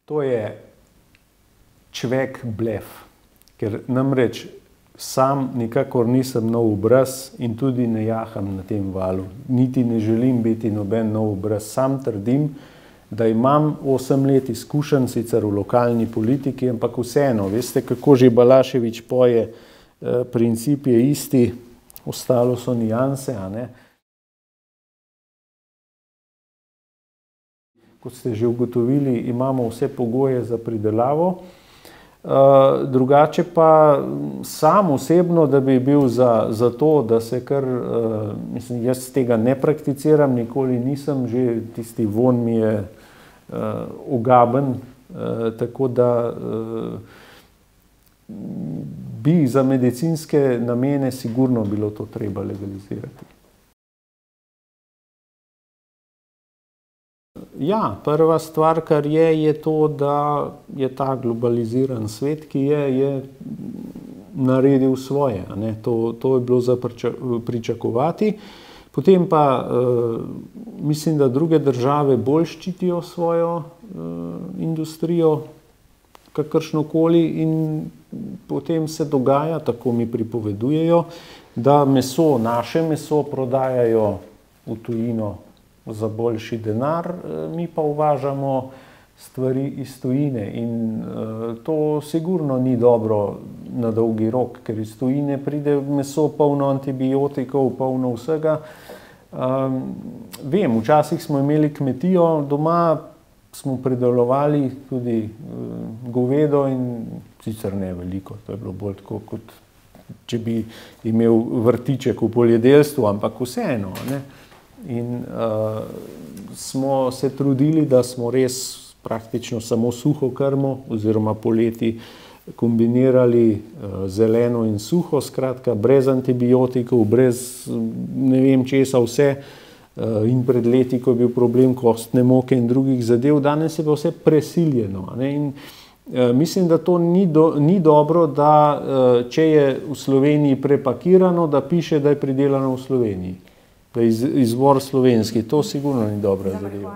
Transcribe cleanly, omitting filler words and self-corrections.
To je čvek blef, ker namreč sam nikakor nisem nov obraz in tudi ne jaham na tem valu. Niti ne želim biti noben nov obraz. Sam trdim, da imam 8 let izkušenj sicer v lokalni politiki, ampak vseeno, veste, kako že Balašević poje, princip je isti, ostalo so nianse, a ne. Kot ste že ugotovili, imamo vse pogoje za pridelavo. Drugače pa sam osebno, da bi bil za to, da se kar, mislim, jaz tega ne prakticiram, nikoli nisem, že tisti von mi je ogaben, tako da bi za medicinske namene sigurno bilo to treba legalizirati. Ja, prva stvar, kar je to, da je ta globaliziran svet, ki je naredil svoje, a ne. To je bilo za pričakovati. Potem pa mislim, da druge države bolj ščitijo svojo industrijo, kakršnokoli, in potem se dogaja, tako mi pripovedujejo, da naše meso prodajajo v tujino za boljši denar, mi pa uvažamo stvari iz tujine in to sigurno ni dobro na dolgi rok, ker iz tujine pride meso polno antibiotikov, polno vsega. Vem, včasih smo imeli kmetijo, doma smo pridelovali tudi govedo in sicer ne veliko, to je bilo bolj tako, kot če bi imel vrtiček v poljedelstvu, ampak vseeno, ne. In smo se trudili, da smo res praktično samo suho krmo oziroma poleti kombinirali zeleno in suho, skratka brez antibiotikov, brez ne vem česa vse, in pred leti, ko je bil problem kostne moke in drugih zadev, danes je pa vse presiljeno, ne. In mislim, da to ni dobro, da če je v Sloveniji prepakirano, da piše, da je pridelano v Sloveniji. Da je izvor slovenski, to sigurno ni dobra zadeva.